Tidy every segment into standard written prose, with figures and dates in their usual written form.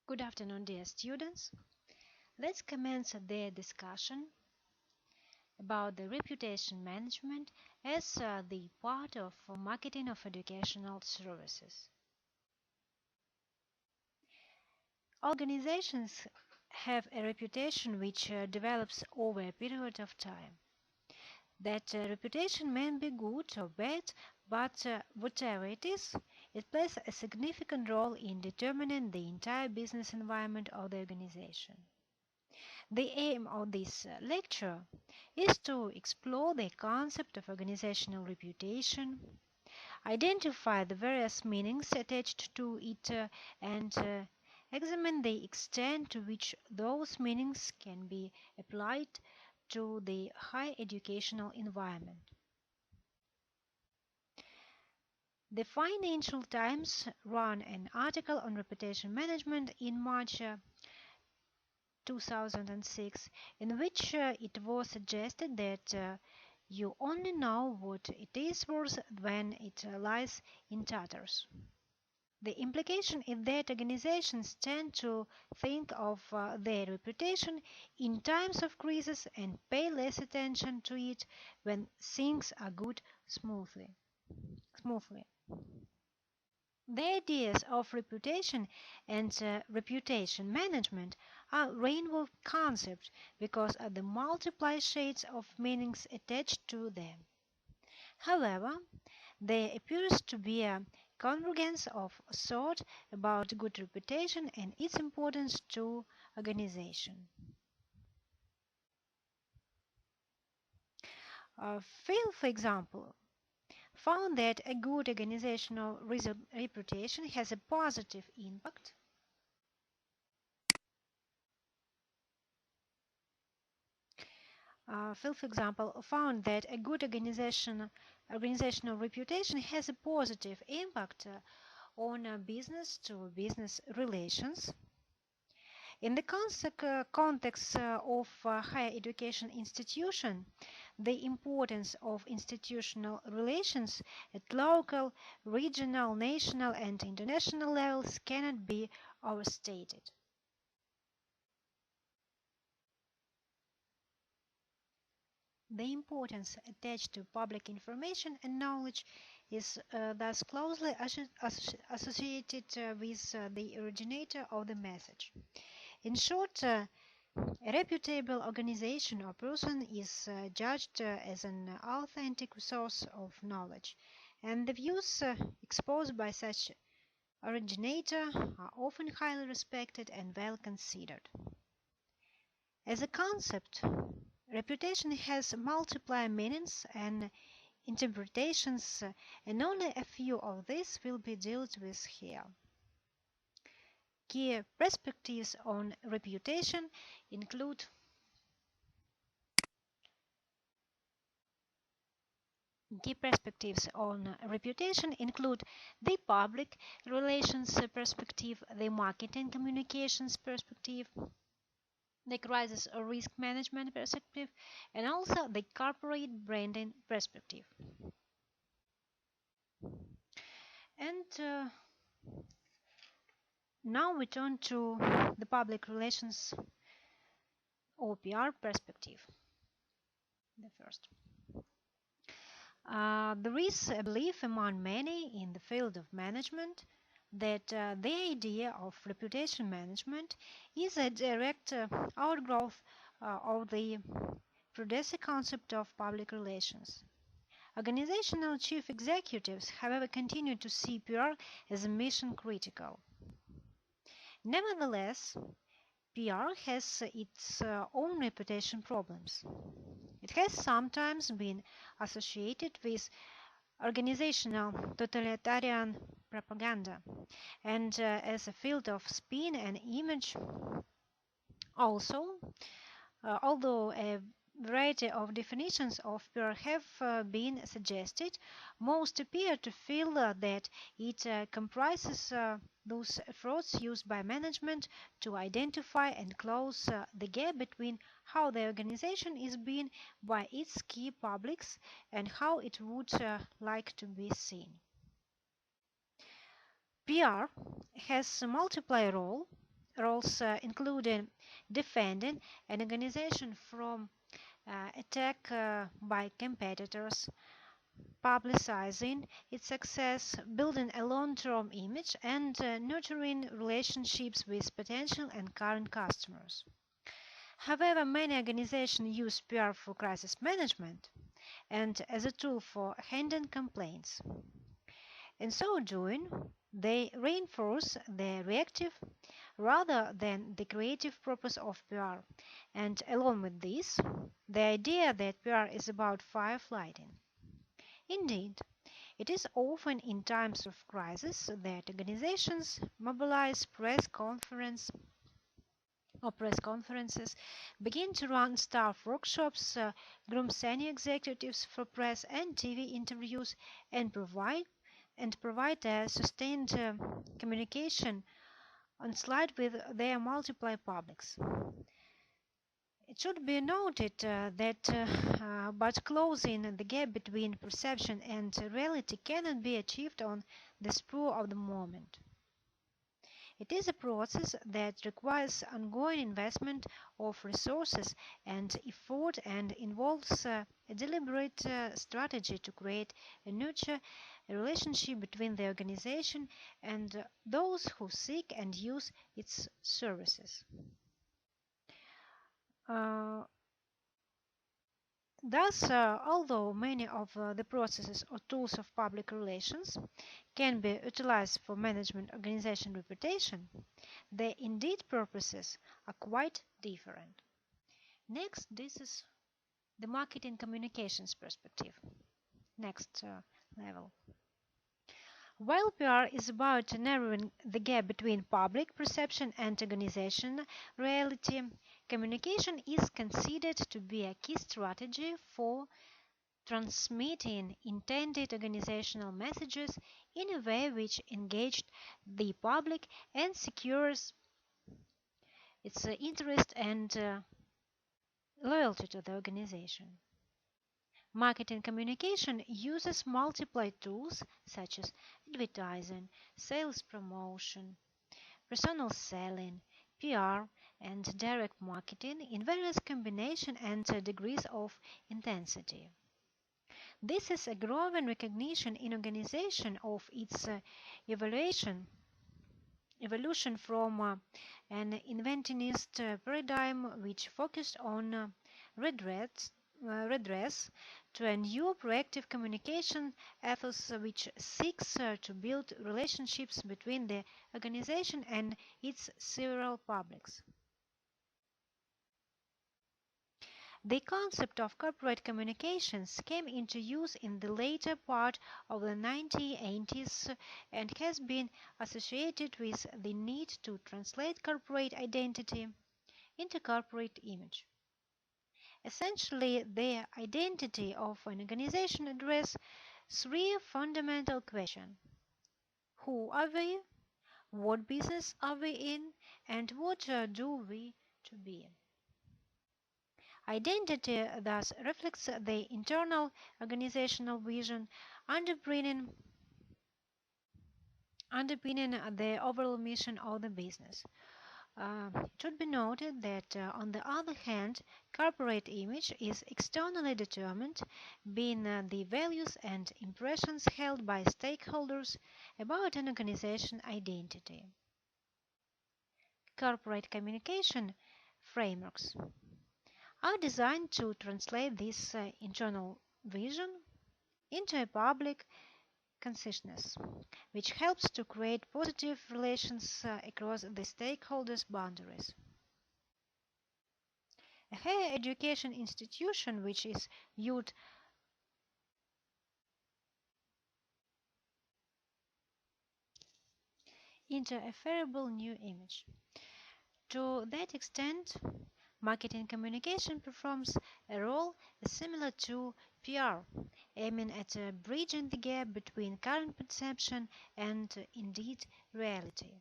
Good afternoon, dear students. Let's commence the discussion about the reputation management as the part of marketing of educational services. Organizations have a reputation which develops over a period of time. That reputation may be good or bad, but whatever it is, it plays a significant role in determining the entire business environment of the organization. The aim of this lecture is to explore the concept of organizational reputation, identify the various meanings attached to it, and examine the extent to which those meanings can be applied to the higher educational environment. The Financial Times ran an article on reputation management in March 2006, in which it was suggested that you only know what it is worth when it lies in tatters. The implication is that organizations tend to think of their reputation in times of crisis and pay less attention to it when things are good smoothly. The ideas of reputation and reputation management are rainbow concepts because of the multiple shades of meanings attached to them. However, there appears to be a convergence of thought about good reputation and its importance to organization. Phil, for example, found that a good organizational reputation has a positive impact Phil, for example, found that a good organizational reputation has a positive impact on business-to-business relations. In the context of higher education institution, the importance of institutional relations at local, regional, national, and international levels cannot be overstated. The importance attached to public information and knowledge is thus closely associated with the originator of the message. In short, a reputable organization or person is judged as an authentic source of knowledge, and the views exposed by such originator are often highly respected and well considered. As a concept, reputation has multiple meanings and interpretations, and only a few of these will be dealt with here. Key perspectives on reputation include the public relations perspective, the marketing communications perspective, the crisis or risk management perspective, and also the corporate branding perspective. And now we turn to the public relations or PR perspective. The first. There is a belief among many in the field of management that the idea of reputation management is a direct outgrowth of the predecessor concept of public relations. Organizational chief executives, however, continue to see PR as mission critical. Nevertheless, PR has its own reputation problems. It has sometimes been associated with organizational totalitarian propaganda, and as a field of spin and image. Also, although a variety of definitions of PR have been suggested, most appear to feel that it comprises those efforts used by management to identify and close the gap between how the organization is being by its key publics and how it would like to be seen. PR has a multiple role, roles including defending an organization from attack by competitors, publicizing its success, building a long-term image, and nurturing relationships with potential and current customers. However, many organizations use PR for crisis management and as a tool for handling complaints. In so doing, they reinforce the reactive rather than the creative purpose of PR, and along with this, the idea that PR is about firefighting. Indeed, it is often in times of crisis that organizations mobilize press conferences, begin to run staff workshops, groom senior executives for press and TV interviews, and provide a sustained communication on slide with their multiple publics. It should be noted that but closing the gap between perception and reality cannot be achieved on the spur of the moment. It is a process that requires ongoing investment of resources and effort and involves a deliberate strategy to create and nurture a relationship between the organization and those who seek and use its services. Uh, Thus, although many of the processes or tools of public relations can be utilized for management organization reputation, their indeed purposes are quite different. Next, this is the marketing communications perspective. Next level. While PR is about narrowing the gap between public perception and organization reality, communication is considered to be a key strategy for transmitting intended organizational messages in a way which engaged the public and secures its interest and loyalty to the organization. Marketing communication uses multiple tools such as advertising, sales promotion, personal selling, PR, and direct marketing in various combinations and degrees of intensity. This is a growing recognition in organization of its evolution from an inventionist paradigm which focused on redress to a new proactive communication ethos which seeks to build relationships between the organization and its several publics. The concept of corporate communications came into use in the later part of the 1980s and has been associated with the need to translate corporate identity into corporate image. Essentially, the identity of an organization addresses three fundamental questions. Who are we? What business are we in? And what do we to be? Identity thus reflects the internal organizational vision underpinning the overall mission of the business. It should be noted that, on the other hand, corporate image is externally determined, being the values and impressions held by stakeholders about an organization identity. Corporate communication frameworks are designed to translate this internal vision into a public consciousness, which helps to create positive relations across the stakeholders' boundaries. A higher education institution which is viewed into a favorable new image. To that extent, marketing communication performs a role similar to PR, aiming at bridging the gap between current perception and indeed reality.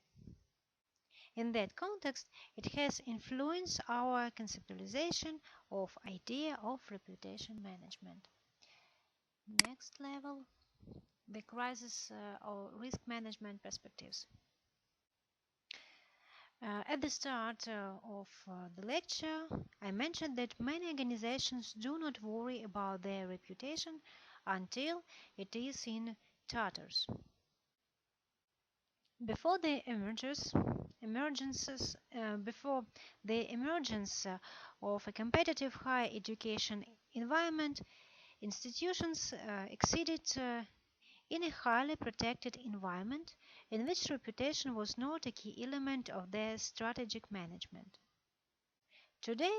In that context, it has influenced our conceptualization of idea of reputation management. Next level, the crisis or risk management perspectives. At the start of the lecture, I mentioned that many organizations do not worry about their reputation until it is in tatters. Before the before the emergence of a competitive higher education environment, institutions exceeded in a highly protected environment in which reputation was not a key element of their strategic management. Today,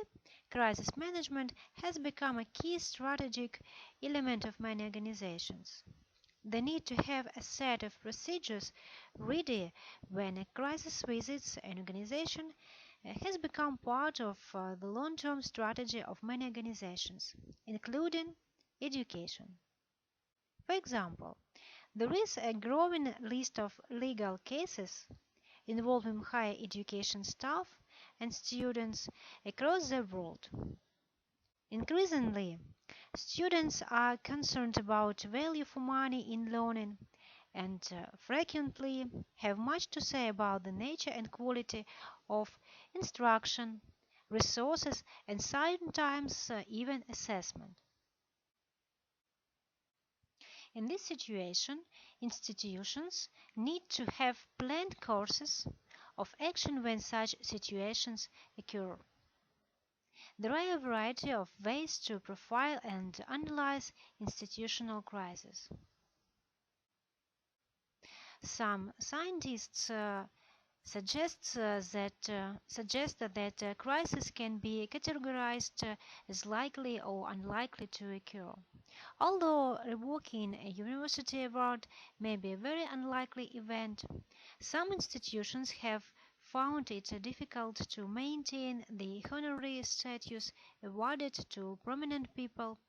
crisis management has become a key strategic element of many organizations. The need to have a set of procedures ready when a crisis visits an organization has become part of the long-term strategy of many organizations, including education. For example, there is a growing list of legal cases involving higher education staff and students across the world. Increasingly, students are concerned about value for money in learning and frequently have much to say about the nature and quality of instruction, resources, and sometimes even assessment. In this situation, institutions need to have planned courses of action when such situations occur. There are a variety of ways to profile and analyze institutional crises. Some scientists suggest that crises can be categorized as likely or unlikely to occur. Although revoking a university award may be a very unlikely event, some institutions have found it difficult to maintain the honorary status awarded to prominent people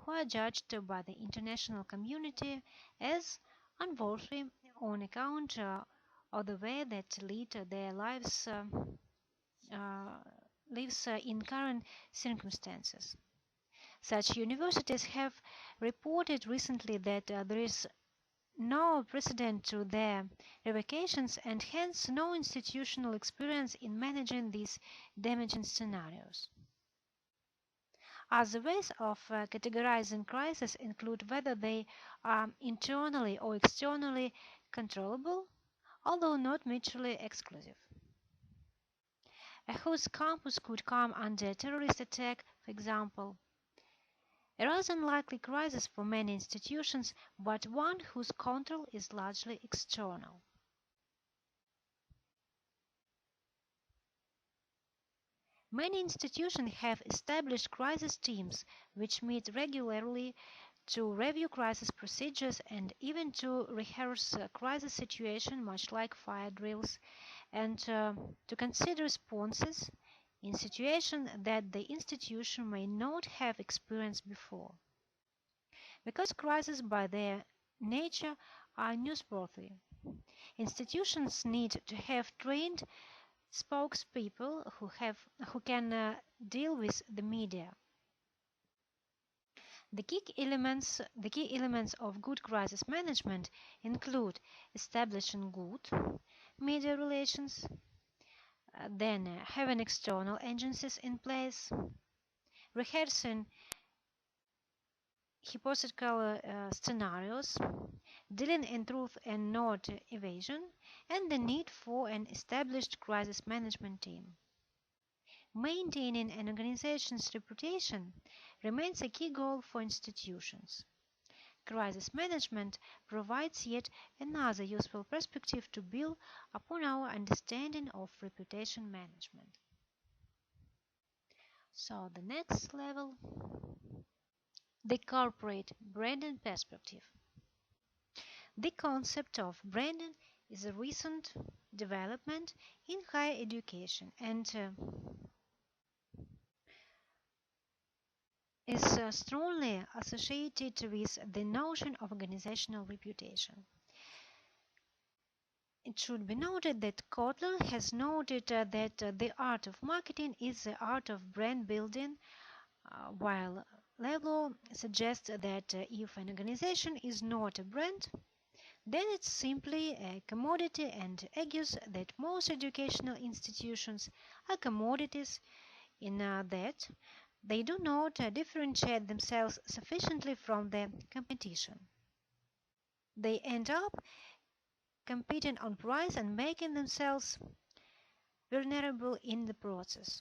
who are judged by the international community as unworthy on account of the way that lead their uh, lives in current circumstances. Such universities have reported recently that there is no precedent to their revocations and hence no institutional experience in managing these damaging scenarios. Other ways of categorizing crises include whether they are internally or externally controllable, although not mutually exclusive. A whose campus could come under a terrorist attack, for example, a rather unlikely crisis for many institutions, but one whose control is largely external. Many institutions have established crisis teams which meet regularly to review crisis procedures and even to rehearse crisis situations, much like fire drills, and to consider responses in situations that the institution may not have experienced before. Because crises by their nature are newsworthy, institutions need to have trained spokespeople who can deal with the media. The key elements of good crisis management include establishing good media relations, then having external agencies in place, rehearsing hypothetical scenarios, dealing in truth and not evasion, and the need for an established crisis management team. Maintaining an organization's reputation remains a key goal for institutions. Crisis management provides yet another useful perspective to build upon our understanding of reputation management. So the next level, the corporate branding perspective. The concept of branding is a recent development in higher education and is strongly associated with the notion of organizational reputation. It should be noted that Kotler has noted that the art of marketing is the art of brand building, while Levlow suggests that if an organization is not a brand, then it's simply a commodity and argues that most educational institutions are commodities in that they do not differentiate themselves sufficiently from the competition. They end up competing on price and making themselves vulnerable in the process.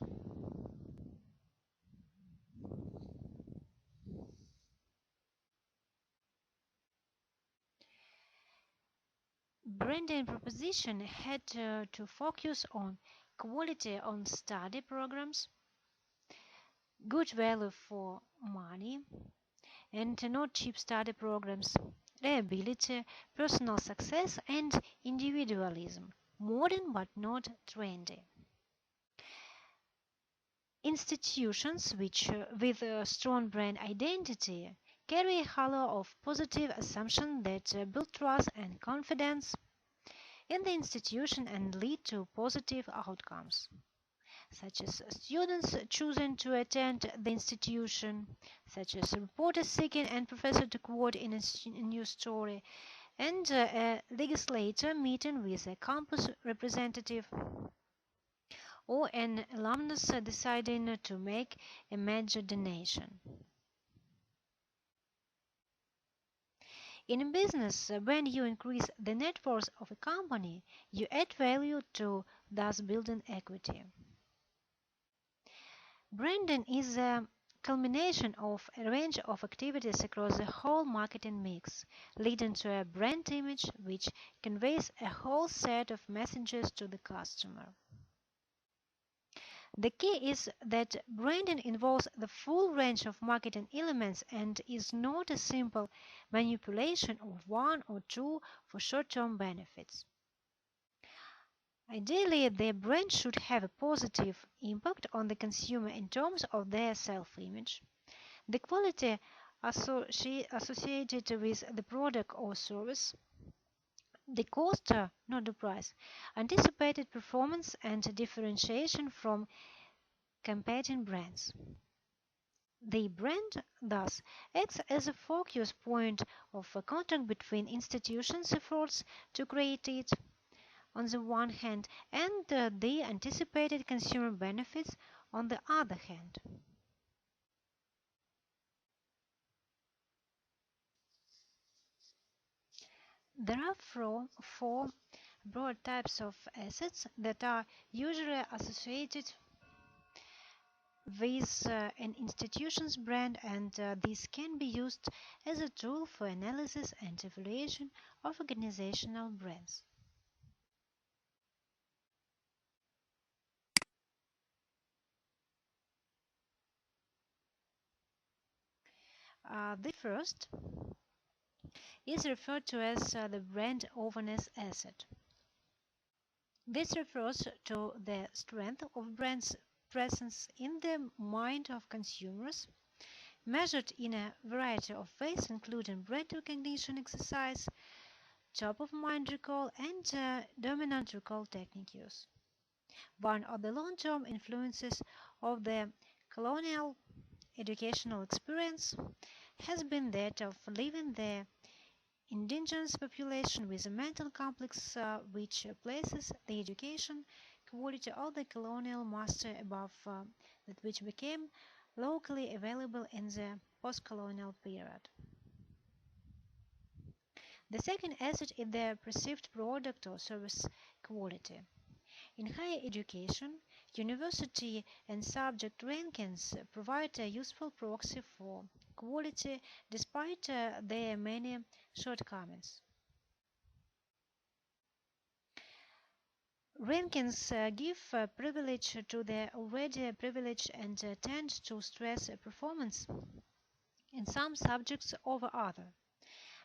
Branding proposition had to focus on quality on study programs, good value for money, and not cheap study programs, reliability, personal success, and individualism, modern but not trendy. Institutions which, with a strong brand identity, carry a halo of positive assumption that build trust and confidence in the institution and lead to positive outcomes, such as students choosing to attend the institution, such as a reporter seeking and professor to quote in a news story, and a legislator meeting with a campus representative or an alumnus deciding to make a major donation. In business, when you increase the net worth of a company, you add value to thus building equity. Branding is a culmination of a range of activities across the whole marketing mix, leading to a brand image which conveys a whole set of messages to the customer. The key is that branding involves the full range of marketing elements and is not a simple manipulation of one or two for short-term benefits. Ideally, the brand should have a positive impact on the consumer in terms of their self-image, the quality associated with the product or service, the cost, not the price, anticipated performance and differentiation from competing brands. The brand thus acts as a focus point of contact between institutions' efforts to create it on the one hand and the anticipated consumer benefits on the other hand. There are four broad types of assets that are usually associated with an institution's brand, and this can be used as a tool for analysis and evaluation of organizational brands. The first is referred to as the brand awareness asset. This refers to the strength of brand's presence in the mind of consumers, measured in a variety of ways, including brand recognition exercise, top-of-mind recall, and dominant recall technique use. One of the long-term influences of the colonial educational experience has been that of leaving the indigenous population with a mental complex which places the education quality of the colonial master above that which became locally available in the post-colonial period. The second asset is the perceived product or service quality. In higher education, university and subject rankings provide a useful proxy for quality despite their many shortcomings. Rankings give privilege to the already privileged and tend to stress performance in some subjects over others.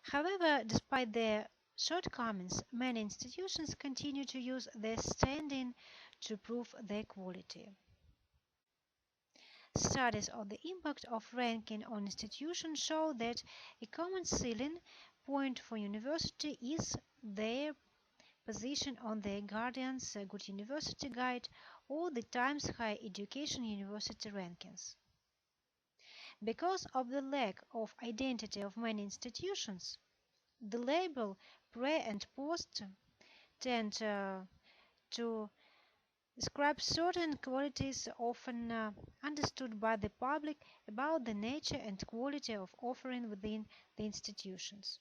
However, despite their shortcomings, many institutions continue to use their standing to prove their quality. Studies of the impact of ranking on institutions show that a common ceiling point for university is their position on the Guardian's Good University Guide or the Times Higher Education University rankings. Because of the lack of identity of many institutions, the label pre and post tend to describe certain qualities often understood by the public about the nature and quality of offering within the institutions.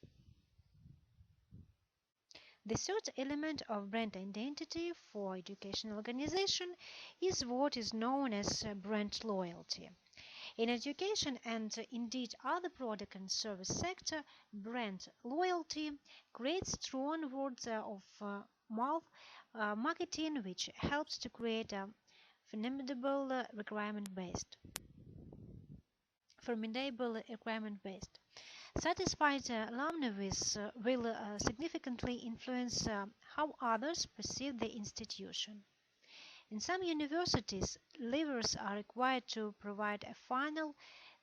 The third element of brand identity for educational organization is what is known as brand loyalty. In education and indeed other product and service sector, brand loyalty creates strong words of mouth marketing, which helps to create a formidable requirement-based. Satisfied alumni will significantly influence how others perceive the institution. In some universities, leavers are required to provide a final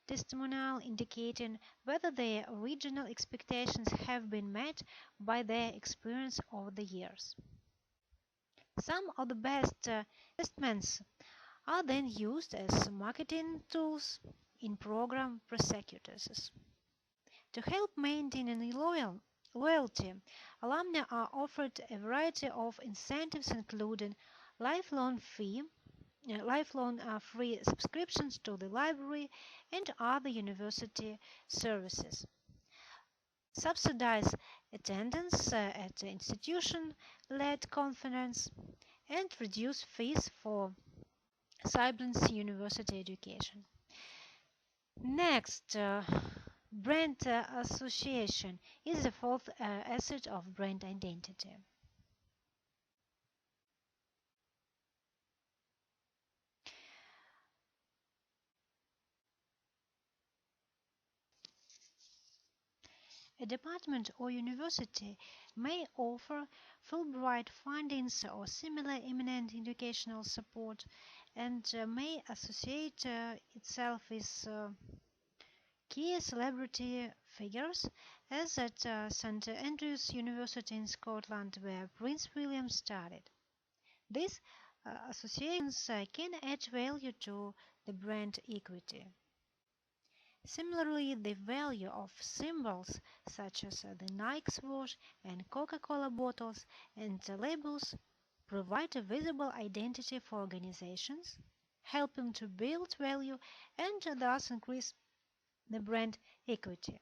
testimonial indicating whether their original expectations have been met by their experience over the years. Some of the best investments are then used as marketing tools in program prosecutors. To help maintain loyalty, alumni are offered a variety of incentives including lifelong fee lifelong free subscriptions to the library and other university services, subsidize attendance at institution-led conference, and reduce fees for siblings university education. Next, brand association is the fourth asset of brand identity. A department or university may offer Fulbright fundings or similar eminent educational support and may associate itself with key celebrity figures, as at St Andrews University in Scotland, where Prince William studied. These associations can add value to the brand equity. Similarly, the value of symbols such as the Nike swoosh and Coca-Cola bottles and labels provide a visible identity for organizations, helping to build value and thus increase the brand equity.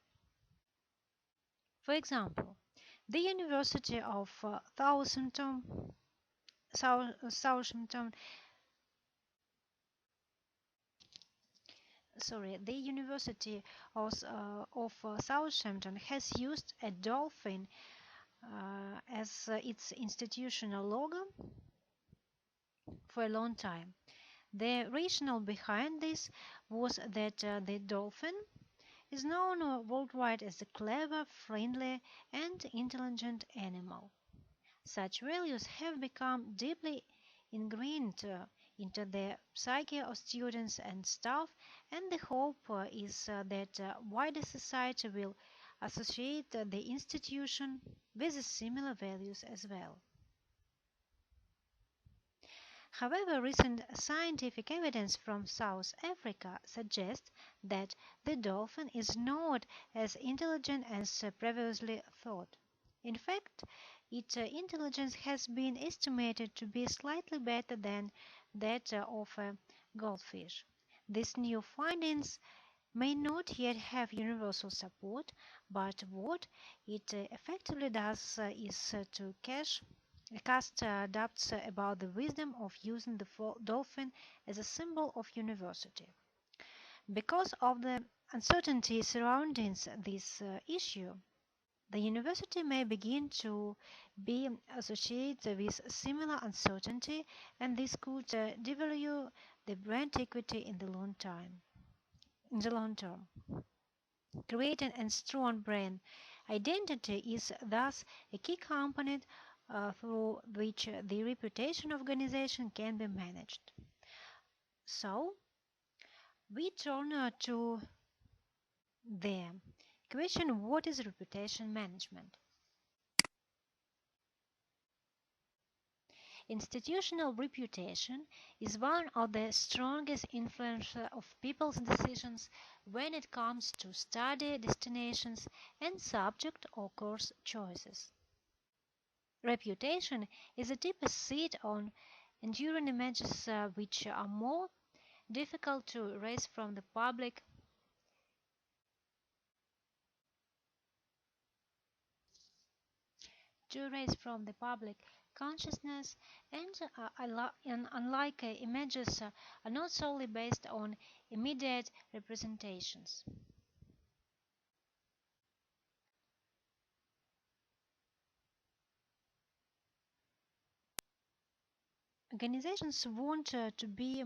For example, the University of Southampton the University of Southampton has used a dolphin as its institutional logo for a long time. The rationale behind this was that the dolphin is known worldwide as a clever, friendly, and intelligent animal. Such values have become deeply ingrained into the psyche of students and staff, and the hope is that wider society will associate the institution with similar values as well. However, recent scientific evidence from South Africa suggests that the dolphin is not as intelligent as previously thought. In fact, its intelligence has been estimated to be slightly better than that of a goldfish. These new findings may not yet have universal support, but what it effectively does is to cast doubts about the wisdom of using the dolphin as a symbol of university. Because of the uncertainty surrounding this issue, the university may begin to be associated with similar uncertainty, and this could devalue the brand equity in the long time. In the long term, creating a strong brand identity is thus a key component through which the reputation of organization can be managed. So, we turn to the question: what is reputation management? Institutional reputation is one of the strongest influences of people's decisions when it comes to study destinations and subject or course choices. Reputation is a deeper seat on enduring images which are more difficult to erase from the public consciousness, and unlike images are not solely based on immediate representations. Organizations want to be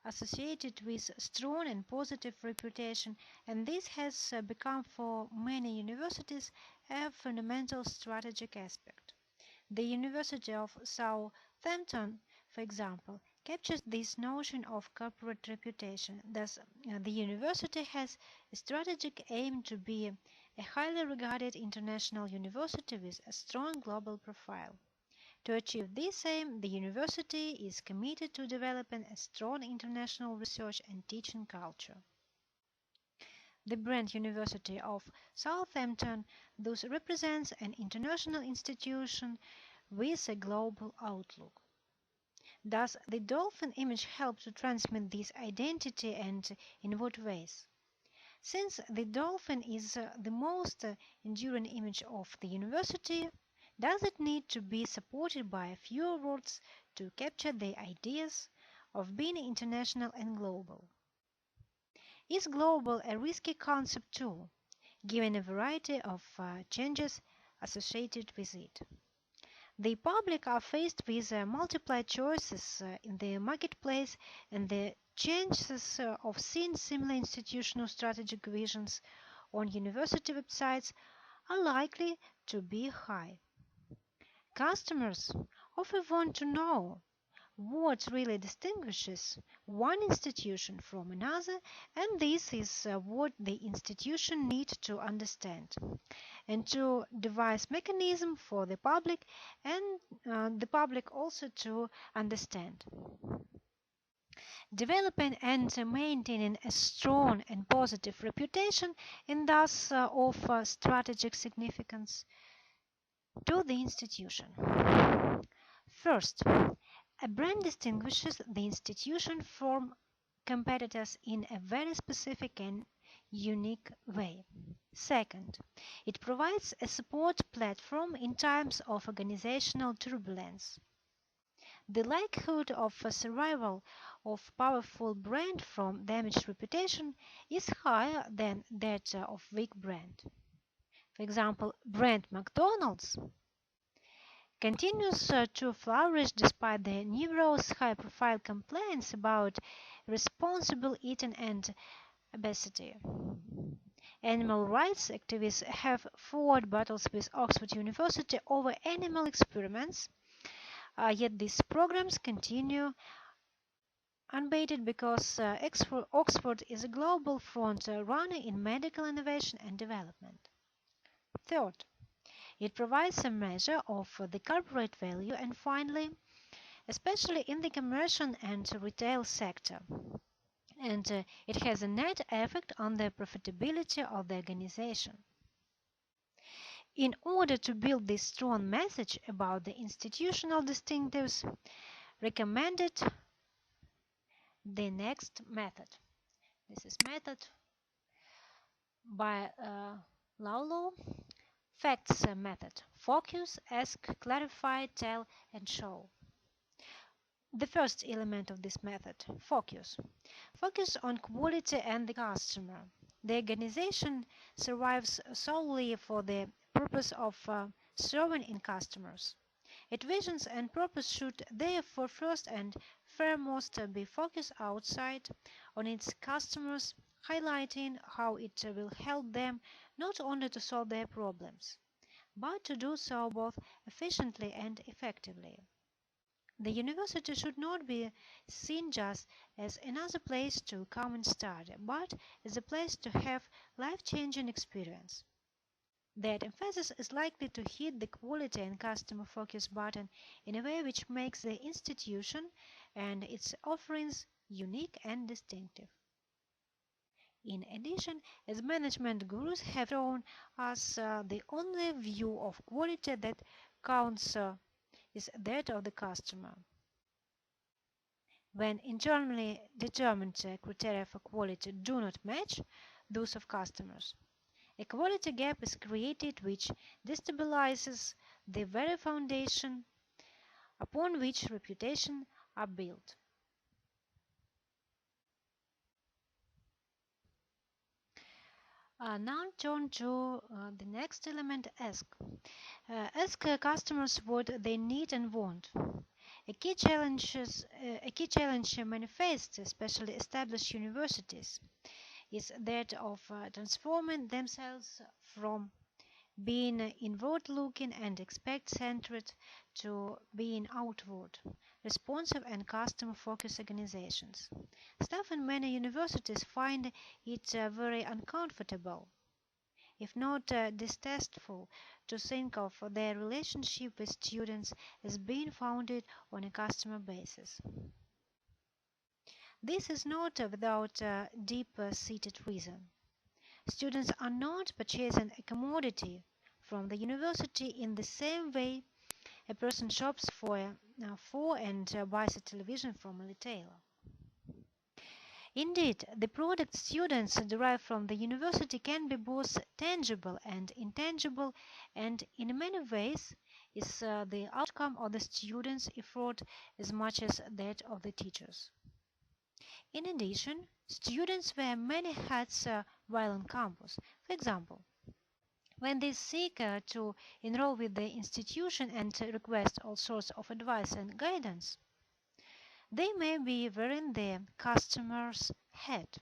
associated with strong and positive reputation, and this has become for many universities a fundamental strategic aspect. The University of Southampton, for example, captures this notion of corporate reputation. Thus, the university has a strategic aim to be a highly regarded international university with a strong global profile. To achieve this aim, the university is committed to developing a strong international research and teaching culture. The brand University of Southampton thus represents an international institution with a global outlook. Does the dolphin image help to transmit this identity, and in what ways? Since the dolphin is the most enduring image of the university, does it need to be supported by a few words to capture the ideas of being international and global? Is global a risky concept too, given a variety of changes associated with it? The public are faced with multiple choices in the marketplace, and the chances of seeing similar institutional strategic visions on university websites are likely to be high. Customers often want to know what really distinguishes one institution from another, and this is what the institution needs to understand and to devise mechanism for the public, and the public also to understand. Developing and maintaining a strong and positive reputation and thus of strategic significance to the institution. First, a brand distinguishes the institution from competitors in a very specific and unique way. Second, it provides a support platform in times of organizational turbulence. The likelihood of a survival of powerful brand from damaged reputation is higher than that of weak brand. For example, brand McDonald's continues to flourish despite the numerous high-profile complaints about responsible eating and obesity. Animal rights activists have fought battles with Oxford University over animal experiments, yet these programs continue unabated because Oxford is a global front runner in medical innovation and development. Third, it provides a measure of the corporate value, and finally, especially in the commercial and retail sector, and it has a net effect on the profitability of the organization. In order to build this strong message about the institutional distinctives, recommended the next method. This is method by Lawlow. Facts method. Focus, ask, clarify, tell, and show. The first element of this method, focus. Focus on quality and the customer. The organization survives solely for the purpose of serving in customers. Its visions and purpose should therefore first and foremost be focused outside on its customers, highlighting how it will help them not only to solve their problems, but to do so both efficiently and effectively. The university should not be seen just as another place to come and study, but as a place to have life-changing experience. That emphasis is likely to hit the quality and customer focus button in a way which makes the institution and its offerings unique and distinctive. In addition, as management gurus have shown us, the only view of quality that counts is that of the customer. When internally determined criteria for quality do not match those of customers, a quality gap is created which destabilizes the very foundation upon which reputation are built. Now turn to the next element, ask. Ask customers what they need and want. A key challenge manifests, especially established universities, is that of transforming themselves from being inward-looking and expect-centered to being outward, responsive and customer-focused organizations. Staff in many universities find it very uncomfortable, if not distasteful, to think of their relationship with students as being founded on a customer basis. This is not without deep-seated reason. Students are not purchasing a commodity from the university in the same way a person shops for and buys a television from a retailer. Indeed, the product students derive from the university can be both tangible and intangible, and in many ways is the outcome of the students' effort as much as that of the teachers. In addition, students wear many hats while on campus. For example, when they seek to enroll with the institution and request all sorts of advice and guidance, they may be wearing the customer's hat.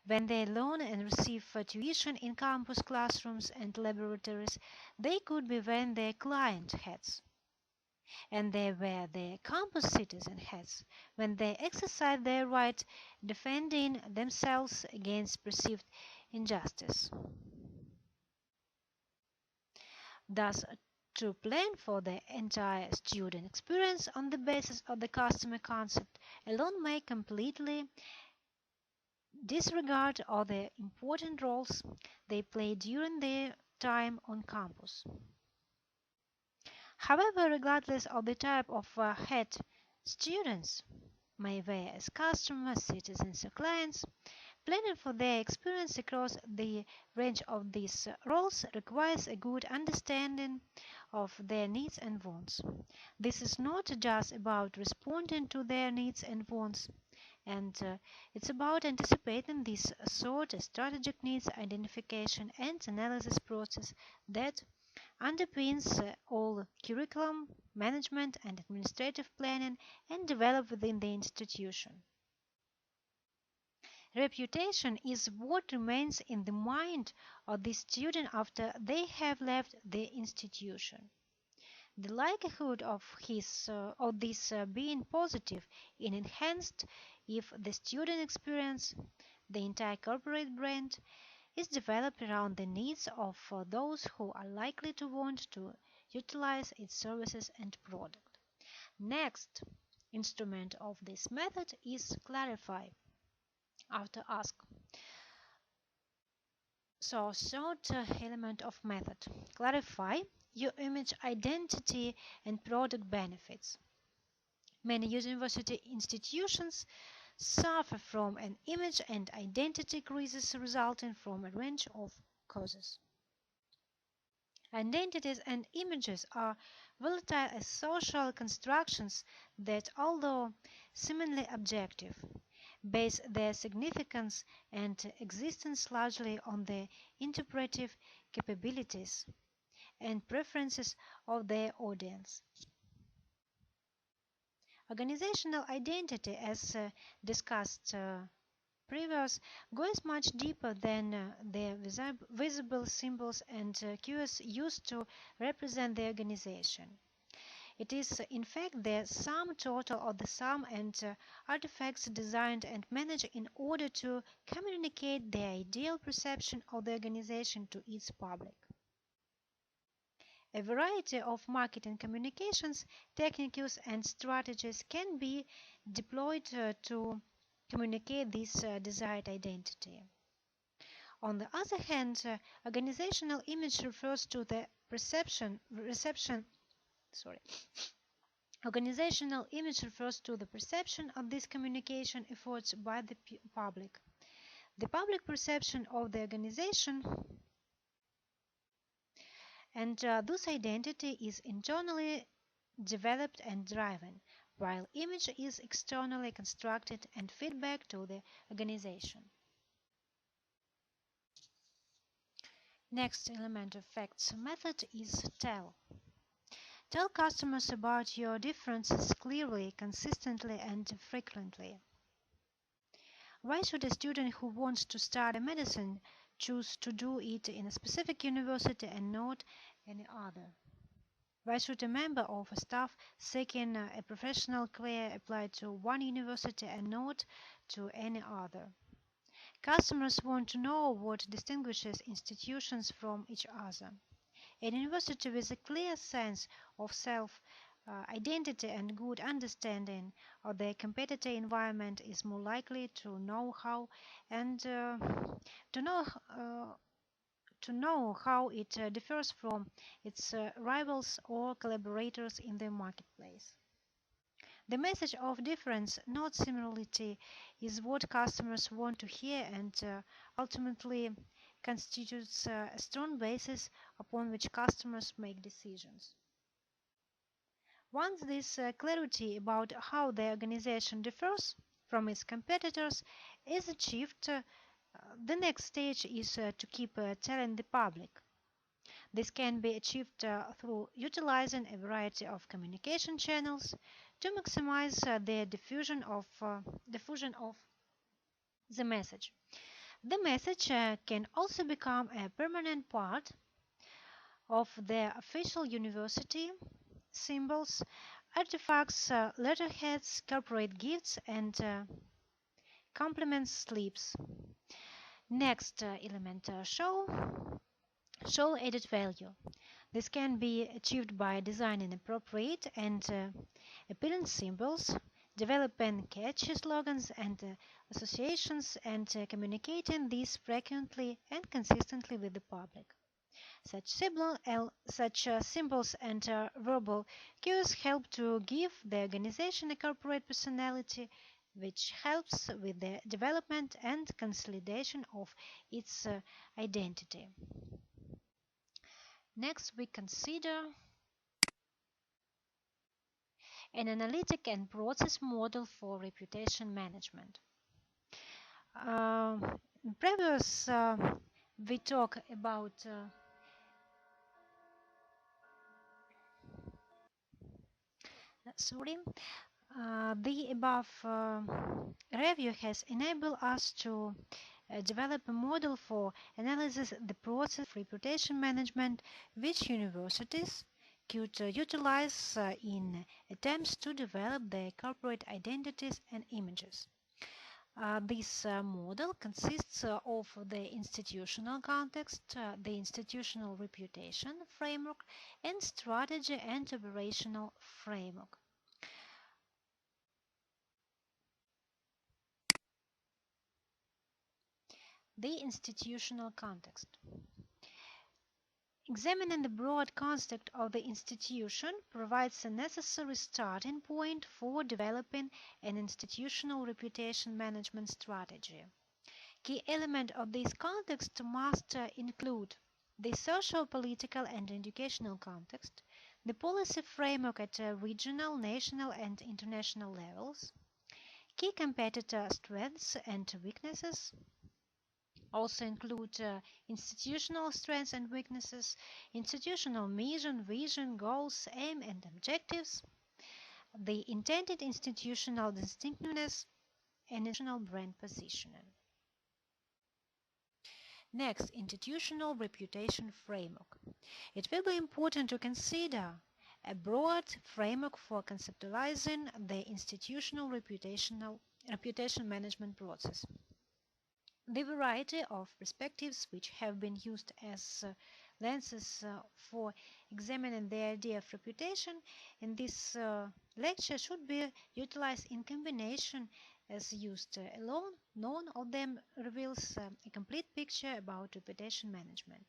When they learn and receive tuition in campus classrooms and laboratories, they could be wearing their client hats. And they wear their campus citizen hats when they exercise their right defending themselves against perceived injustice. Thus, to plan for the entire student experience on the basis of the customer concept alone may completely disregard all the important roles they play during their time on campus. However, regardless of the type of hat students may wear as customers, citizens, or clients, planning for their experience across the range of these roles requires a good understanding of their needs and wants. This is not just about responding to their needs and wants, and it's about anticipating this sort of strategic needs identification and analysis process that underpins all curriculum, management, and administrative planning and developed within the institution. Reputation is what remains in the mind of the student after they have left the institution. The likelihood of this being positive is enhanced if the student experience, the entire corporate brand, is developed around the needs of those who are likely to want to utilize its services and product. Next instrument of this method is clarify after ask. So third element of method, clarify your image identity and product benefits. Many university institutions suffer from an image and identity crisis resulting from a range of causes. Identities and images are volatile as social constructions that, although seemingly objective, base their significance and existence largely on the interpretive capabilities and preferences of their audience. Organizational identity, as discussed previous, goes much deeper than the visible symbols and cues used to represent the organization. It is, in fact, the sum total of the sum and artifacts designed and managed in order to communicate the ideal perception of the organization to its public. A variety of marketing communications, techniques, and strategies can be deployed to communicate this desired identity. On the other hand, organizational image refers to the reception Sorry. Organizational image refers to the perception of these communication efforts by the public. The public perception of the organization and this identity is internally developed and driven, while image is externally constructed and feedback to the organization. Next element of facts method is tell. Tell customers about your differences clearly, consistently, and frequently. Why should a student who wants to study medicine choose to do it in a specific university and not any other? Why should a member of a staff seeking a professional career apply to one university and not to any other? Customers want to know what distinguishes institutions from each other. A university with a clear sense of self identity and good understanding of the competitive environment is more likely to know how and to know how it differs from its rivals or collaborators in the marketplace. The message of difference, not similarity, is what customers want to hear and ultimately constitutes a strong basis upon which customers make decisions. Once this clarity about how the organization differs from its competitors is achieved, the next stage is to keep telling the public. This can be achieved through utilizing a variety of communication channels to maximize the diffusion of the message. The message can also become a permanent part of the official university symbols, artifacts, letterheads, corporate gifts, and compliment slips. Next element show added value. This can be achieved by designing appropriate and appealing symbols, developing catchy slogans and associations, and communicating these frequently and consistently with the public. Such symbols and verbal cues help to give the organization a corporate personality, which helps with the development and consolidation of its identity. Next, we consider an analytic and process model for reputation management. In previous, we talk about the above review has enabled us to develop a model for analysis the process of reputation management which universities could utilize in attempts to develop their corporate identities and images. This model consists of the institutional context, the institutional reputation framework, and strategy and operational framework. The institutional context. Examining the broad context of the institution provides a necessary starting point for developing an institutional reputation management strategy. Key elements of this context must include the social, political, and educational context, the policy framework at regional, national, and international levels, key competitor strengths and weaknesses, also include institutional strengths and weaknesses, institutional mission, vision, goals, aim, and objectives, the intended institutional distinctiveness, and institutional brand positioning. Next, institutional reputation framework. It will be important to consider a broad framework for conceptualizing the institutional reputation management process. The variety of perspectives which have been used as lenses for examining the idea of reputation in this lecture should be utilized in combination as used alone. None of them reveals a complete picture about reputation management.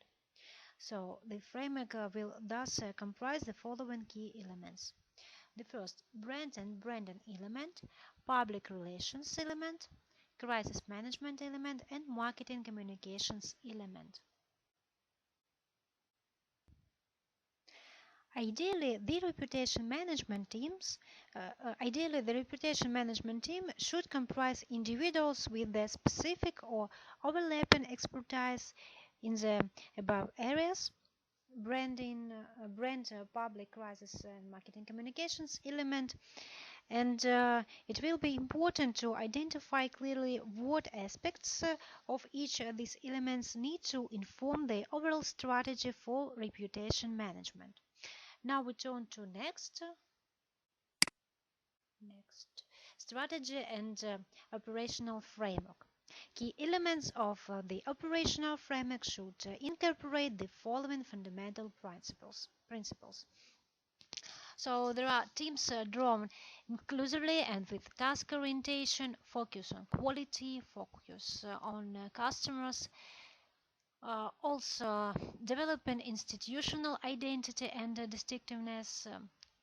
So the framework will thus comprise the following key elements. The first, brand and branding element, public relations element, crisis management element, and marketing communications element. Ideally, the reputation management team should comprise individuals with their specific or overlapping expertise in the above areas: public crisis and marketing communications element. And it will be important to identify clearly what aspects of each of these elements need to inform the overall strategy for reputation management. Now we turn to next strategy and operational framework. Key elements of the operational framework should incorporate the following fundamental principles. So there are teams drawn inclusively and with task orientation, focus on quality, focus on customers, also developing institutional identity and distinctiveness,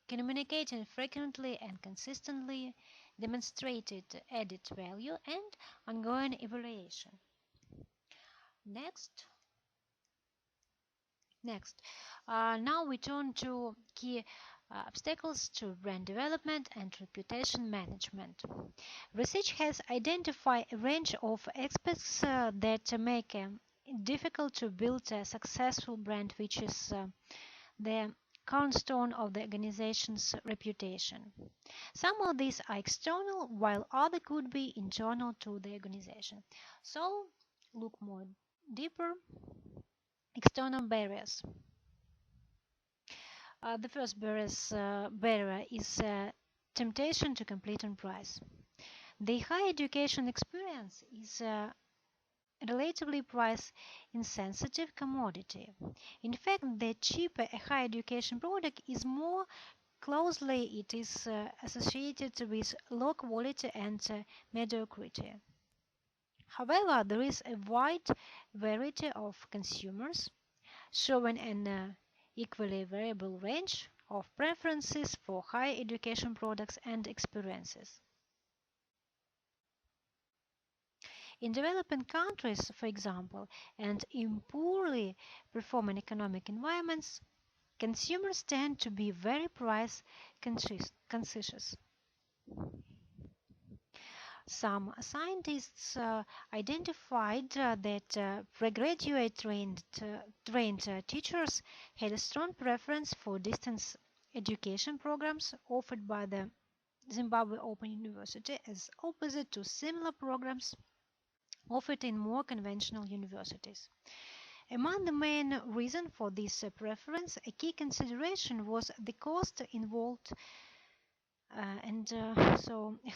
communicating frequently and consistently, demonstrated added value, and ongoing evaluation. Next, now we turn to key obstacles to brand development and reputation management. Research has identified a range of aspects that make it difficult to build a successful brand, which is the cornerstone of the organization's reputation. Some of these are external, while others could be internal to the organization. So, look more deeper. External barriers. The first barrier is temptation to compete on price. The higher education experience is a relatively price insensitive commodity. In fact, the cheaper a higher education product is, more closely it is associated with low quality and mediocrity. However, there is a wide variety of consumers showing an equally variable range of preferences for higher education products and experiences. In developing countries, for example, and in poorly performing economic environments, consumers tend to be very price conscious. Some scientists identified that pregraduate trained teachers had a strong preference for distance education programs offered by the Zimbabwe Open University, as opposite to similar programs offered in more conventional universities. Among the main reasons for this preference, a key consideration was the cost involved.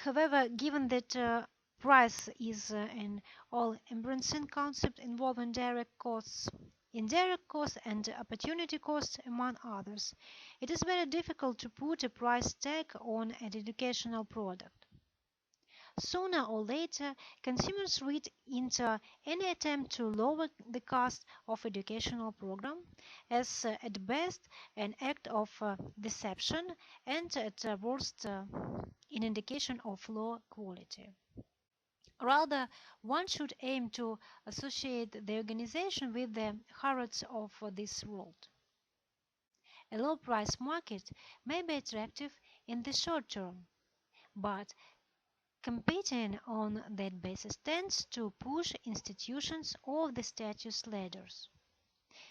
However, given that price is an all-embracing concept involving direct costs, indirect costs, and opportunity costs, among others, it is very difficult to put a price tag on an educational product. Sooner or later, consumers read into any attempt to lower the cost of educational program as at best an act of deception, and at worst an indication of low quality. Rather, one should aim to associate the organization with the harrods of this world. A low price market may be attractive in the short term, but competing on that basis tends to push institutions off the status ladders.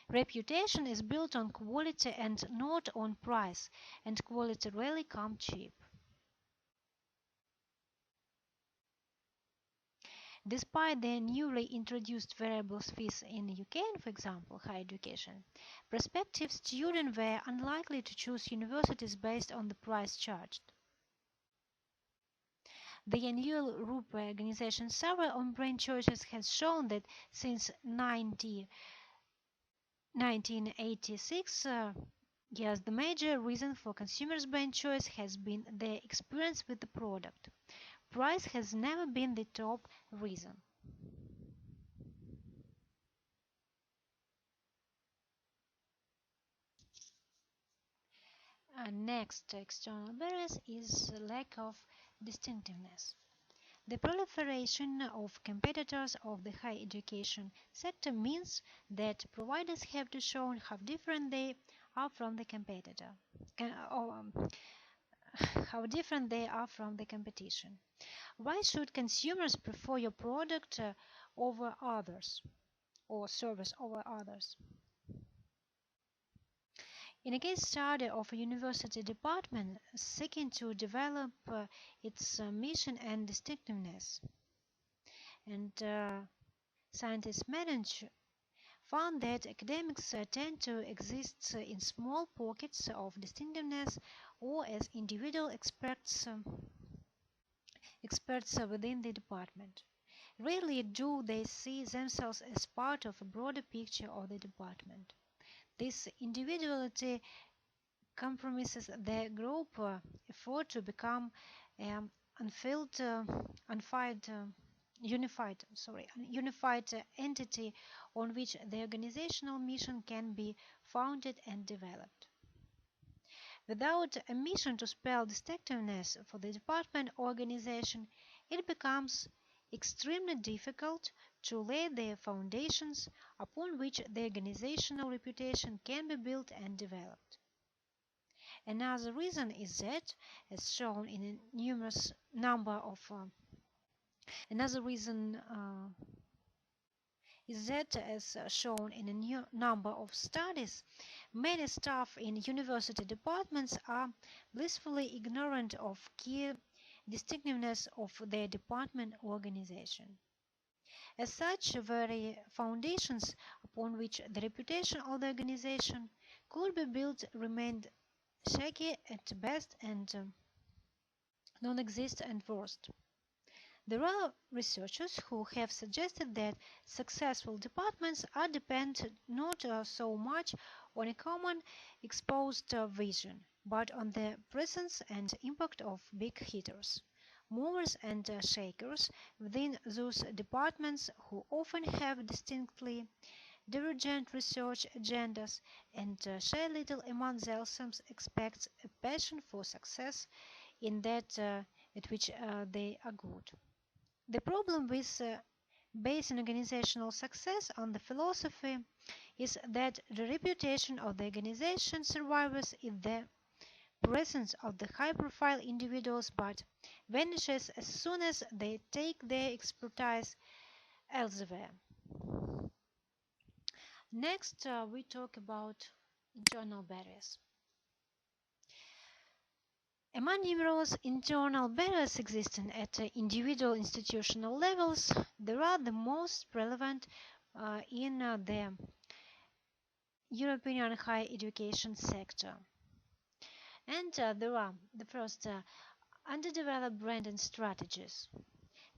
Reputation is built on quality and not on price, and quality rarely comes cheap. Despite the newly introduced variable fees in UK, for example, higher education, prospective students were unlikely to choose universities based on the price charged. The annual RUPE organization survey on brand choices has shown that since 1986, yes, the major reason for consumers' brand choice has been their experience with the product. Price has never been the top reason. Next external barriers is lack of distinctiveness. The proliferation of competitors of the higher education sector means that providers have to show how different they are from the competitor, or how different they are from the competition. Why should consumers prefer your product over others or service over others? In a case study of a university department seeking to develop its mission and distinctiveness, and scientists manage found that academics tend to exist in small pockets of distinctiveness or as individual experts within the department. Rarely do they see themselves as part of a broader picture of the department. This individuality compromises the group effort to become an unfilled, unified entity on which the organizational mission can be founded and developed. Without a mission to spell distinctiveness for the department or organization, it becomes extremely difficult to lay the foundations upon which the organizational reputation can be built and developed. Another reason is that, as shown in a numerous number of another reason is that, as shown in a new number of studies, many staff in university departments are blissfully ignorant of key distinctiveness of their department organization. As such, very foundations upon which the reputation of the organization could be built remained shaky at best and non-existent at worst. There are researchers who have suggested that successful departments are dependent not so much on a common exposed vision, but on the presence and impact of big hitters, movers and shakers within those departments who often have distinctly divergent research agendas and share little among themselves expects a passion for success in that at which they are good. The problem with basing organizational success on the philosophy is that the reputation of the organization survives in the presence of the high-profile individuals but vanishes as soon as they take their expertise elsewhere. Next, we talk about internal barriers. Among numerous internal barriers existing at individual institutional levels, there are the most relevant in the European higher education sector. And there are the first underdeveloped branding strategies.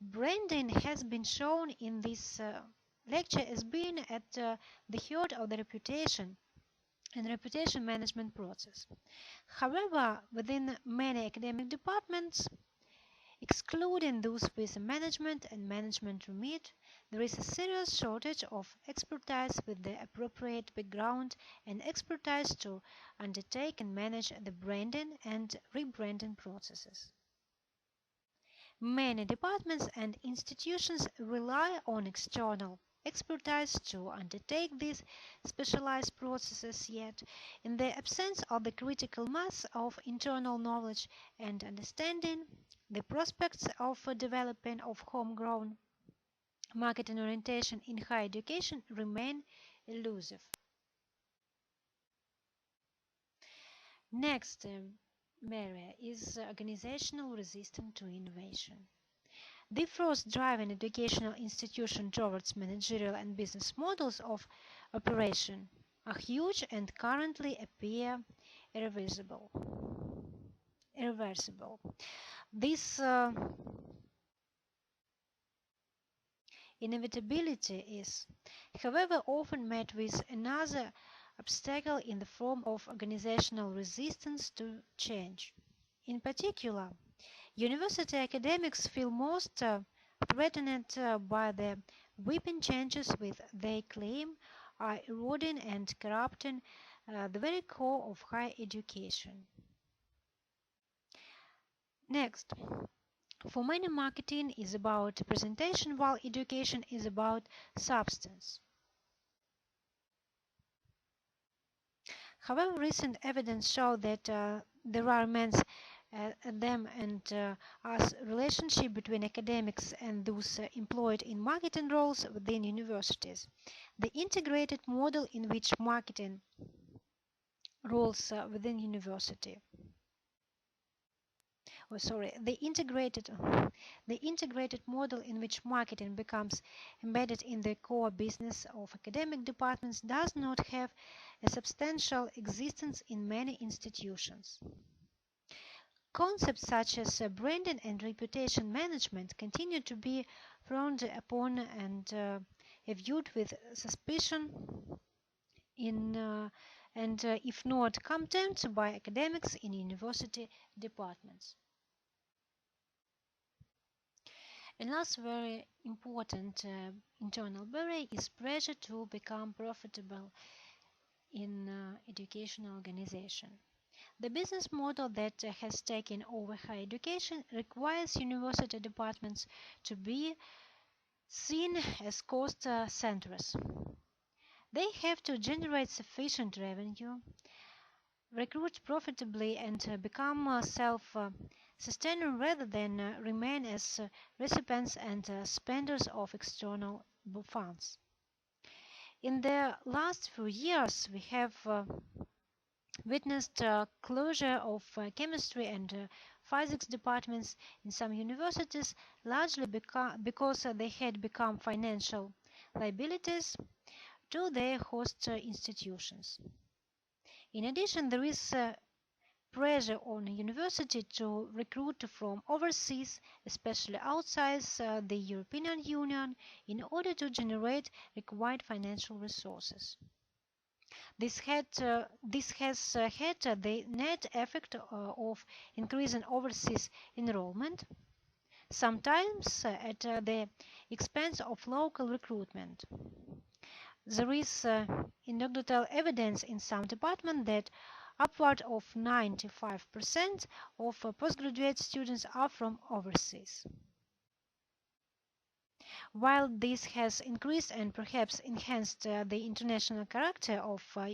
Branding has been shown in this lecture as being at the heart of the reputation and reputation management process. However, within many academic departments, excluding those with a management and management remit, there is a serious shortage of expertise with the appropriate background and expertise to undertake and manage the branding and rebranding processes. Many departments and institutions rely on external expertise to undertake these specialized processes, yet, in the absence of the critical mass of internal knowledge and understanding, the prospects of developing of homegrown marketing orientation in higher education remain elusive. Next barrier is organizational resistance to innovation. The first driving educational institution towards managerial and business models of operation are huge and currently appear irreversible. This inevitability is, however, often met with another obstacle in the form of organizational resistance to change. In particular, university academics feel most threatened by the sweeping changes which they claim are eroding and corrupting the very core of higher education. Next, for many, marketing is about presentation while education is about substance. However, recent evidence shows that there are immense them and us relationship between academics and those employed in marketing roles within universities. The integrated model in which marketing roles within university the integrated model in which marketing becomes embedded in the core business of academic departments does not have a substantial existence in many institutions. Concepts such as branding and reputation management continue to be frowned upon and viewed with suspicion if not contempt by academics in university departments. And last very important internal barrier is pressure to become profitable in educational organization. The business model that has taken over higher education requires university departments to be seen as cost centers. They have to generate sufficient revenue, recruit profitably, and become self-sustaining rather than remain as recipients and spenders of external funds. In the last few years, we have witnessed closure of chemistry and physics departments in some universities, largely because they had become financial liabilities to their host institutions. In addition, there is pressure on a university to recruit from overseas, especially outside the European Union, in order to generate required financial resources. This has had the net effect of increasing overseas enrollment, sometimes at the expense of local recruitment. There is anecdotal evidence in some departments that upward of 95% of postgraduate students are from overseas. While this has increased and perhaps enhanced the international character of, for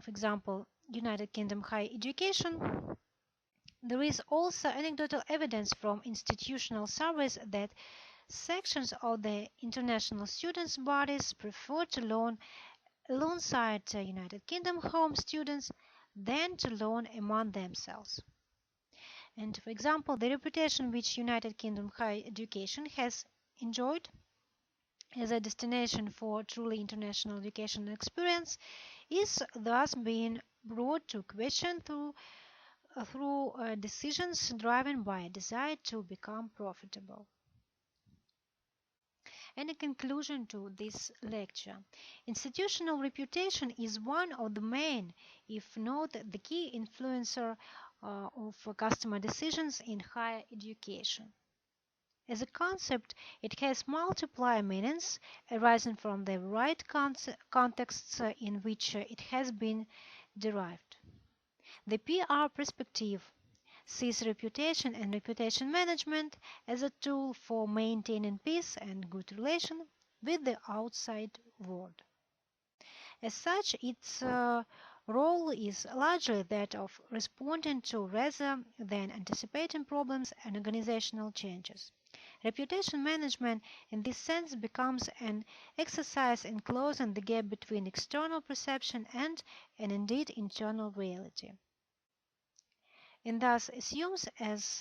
example, United Kingdom higher education, there is also anecdotal evidence from institutional surveys that sections of the international students' bodies prefer to learn alongside United Kingdom home students than to learn among themselves. And for example, the reputation which United Kingdom higher education has enjoyed as a destination for truly international educational experience is thus being brought to question through decisions driven by a desire to become profitable. And a conclusion to this lecture. Institutional reputation is one of the main, if not the key influencer of customer decisions in higher education. As a concept, it has multiple meanings arising from the right contexts in which it has been derived. The PR perspective sees reputation and reputation management as a tool for maintaining peace and good relation with the outside world. As such, its role is largely that of responding to rather than anticipating problems and organizational changes. Reputation management in this sense becomes an exercise in closing the gap between external perception and indeed internal reality, and thus assumes as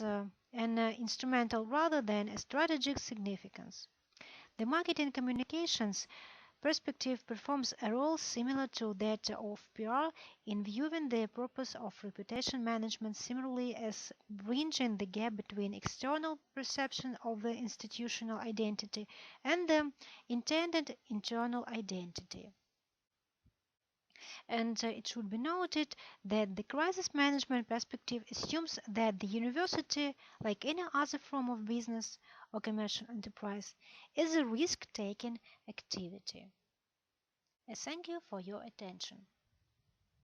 an instrumental rather than a strategic significance. The marketing communications perspective performs a role similar to that of PR in viewing the purpose of reputation management similarly as bridging the gap between external perception of the institutional identity and the intended internal identity. And it should be noted that the crisis management perspective assumes that the university, like any other form of business or commercial enterprise, is a risk-taking activity. Thank you for your attention.